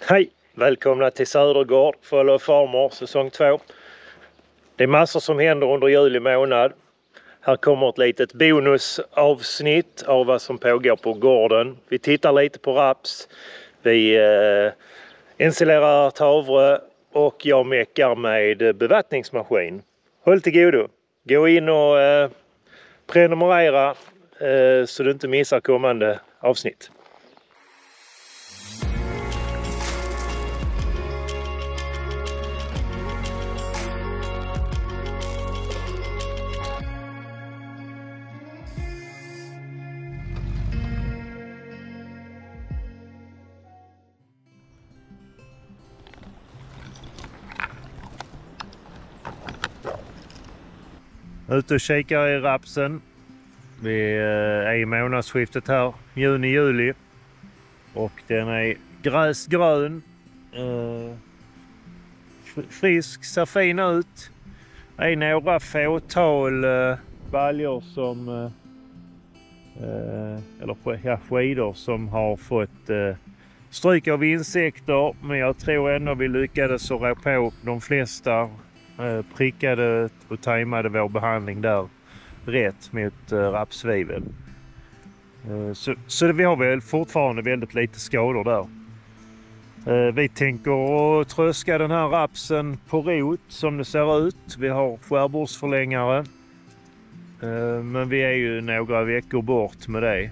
Hej! Välkomna till Södergård, Follow Farmer, säsong 2. Det är massor som händer under juli månad. Här kommer ett litet bonusavsnitt av vad som pågår på gården. Vi tittar lite på raps. Vi installerar tavre och jag meckar med bevattningsmaskin. Håll till godo. Gå in och prenumerera så du inte missar kommande avsnitt. Ute och kikar i rapsen. Vi är i månadsskiftet här, juni-juli. Och den är gräsgrön. Frisk, ser fin ut. Det är några fåtal baljor som skidor som har fått stryk av insekter. Men jag tror ändå vi lyckades rå på de flesta. Prickade och tajmade vår behandling där rätt mot rapsvivel. Så vi har väl fortfarande väldigt lite skador där. Vi tänker tröska den här rapsen på rot som det ser ut. Vi har skärbordsförlängare. Men vi är ju några veckor bort med det.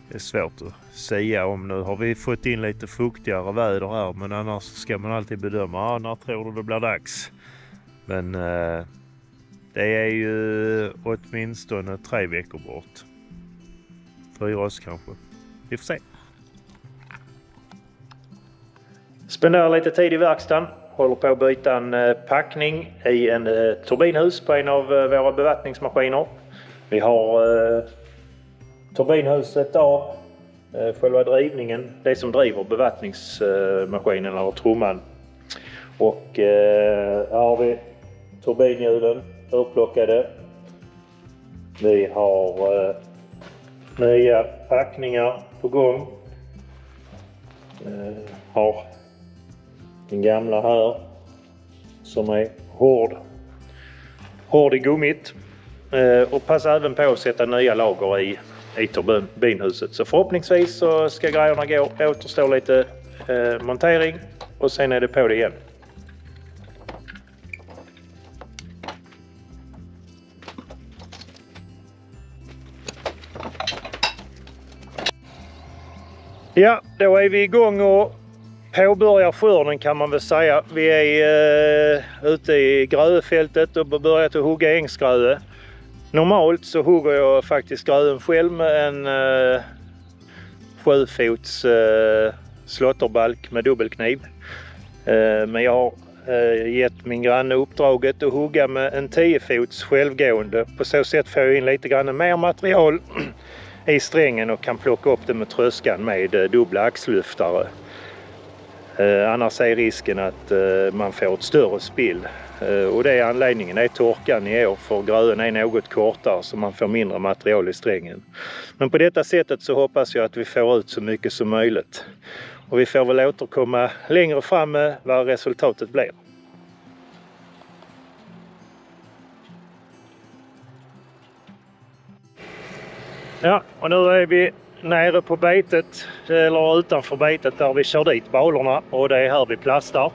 Det är svårt att säga om. Nu har vi fått in lite fuktigare väder här, men annars ska man alltid bedöma när tror du det blir dags. Men det är ju åtminstone 3 veckor bort. 4 oss kanske. Vi får se. Spenderar lite tid i verkstaden. Håller på att byta en packning i en turbinhus på en av våra bevattningsmaskiner. Vi har turbinhuset av själva drivningen, det som driver bevattningsmaskinen eller trumman. Och här har vi turbinhjulen urplockade. Vi har nya packningar på gång. Har den gamla här som är hård i gummit. Och passar även på att sätta nya lager i turbinhuset. Så förhoppningsvis så ska grejerna gå. Återstår lite montering och sen är det på det igen. Ja, då är vi igång och påbörjar skörden kan man väl säga. Vi är ute i gröefältet och börjat att hugga ängsgröe. Normalt så hugger jag faktiskt gröen själv med en 7-fots slåtterbalk med dubbelkniv. Men jag har gett min granne uppdraget att hugga med en 10-fots självgående. På så sätt får jag in lite grann mer material i strängen och kan plocka upp det med tröskan med dubbla axluftare. Annars är risken att man får ett större spill. Och det är anledningen, det är torkan i år, för gröen är något kortare så man får mindre material i strängen. Men på detta sättet så hoppas jag att vi får ut så mycket som möjligt. Och vi får väl återkomma längre fram med vad resultatet blir. Ja, och nu är vi nere på betet, eller utanför betet där vi kör dit balorna, och det är här vi plastar.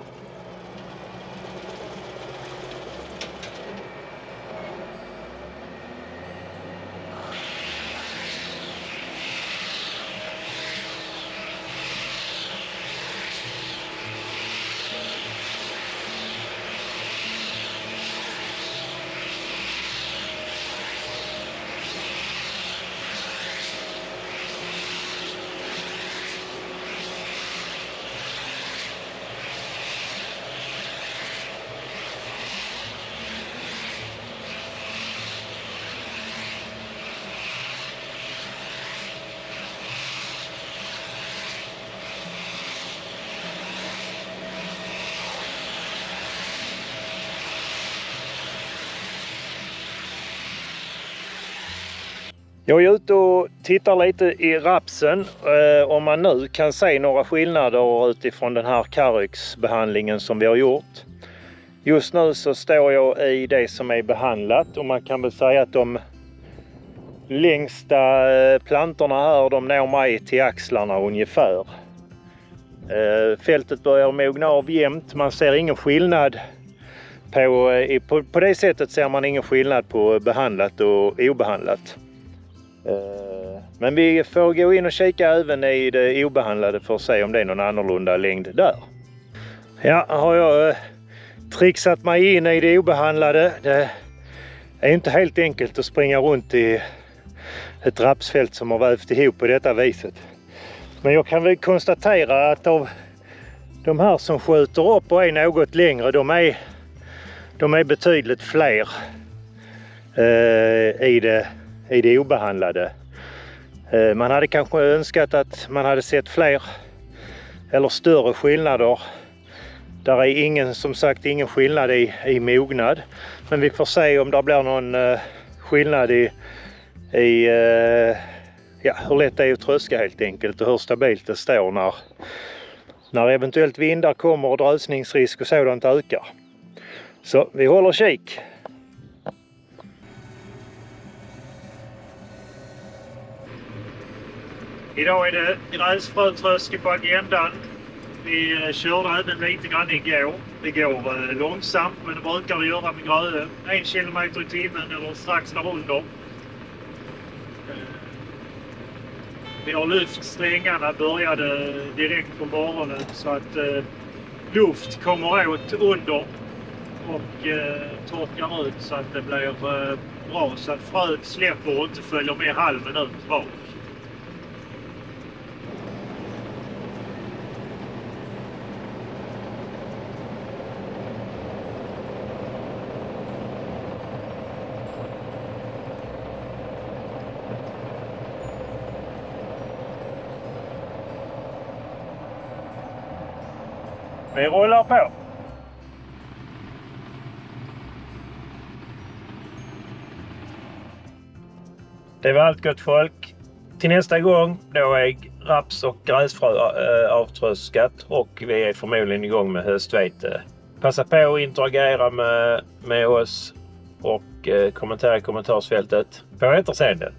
Jag är ute och tittar lite i rapsen om man nu kan se några skillnader utifrån den här Caryx-behandlingen som vi har gjort. Just nu så står jag i det som är behandlat och man kan väl säga att de längsta plantorna här, de når mig till axlarna ungefär. Fältet börjar mogna av jämnt, man ser ingen skillnad på det sättet ser man ingen skillnad på behandlat och obehandlat. Men vi får gå in och kika även i det obehandlade för att se om det är någon annorlunda längd där. Ja, har jag trixat mig in i det obehandlade. Det är inte helt enkelt att springa runt i ett rapsfält som har vävt ihop på detta viset. Men jag kan väl konstatera att av de här som skjuter upp och är något längre, de är betydligt fler i det obehandlade. Man hade kanske önskat att man hade sett fler eller större skillnader. Där är som sagt ingen skillnad i mognad. Men vi får se om det blir någon skillnad i hur lätt det är att tröska helt enkelt och hur stabilt det står när eventuellt vindar kommer och drösningsrisk och sådant ökar. Så vi håller kik. Idag är det gräsfrötröske på agendan. Vi körde även lite grann igår. Det går långsamt, men det brukar det göra med gröde. 1 kilometer i timmen eller strax därunder. Vi har lyft strängarna, började direkt på morgonen så att luft kommer åt under och torkar ut så att det blir bra så att fröet släpper och inte följer med halmen ut bak. Vi rullar på. Det var allt gott folk. Till nästa gång då är raps och gräsfrö avtröskat och vi är förmodligen igång med höstvete. Passa på att interagera med oss och kommentera i kommentarsfältet. På återseende.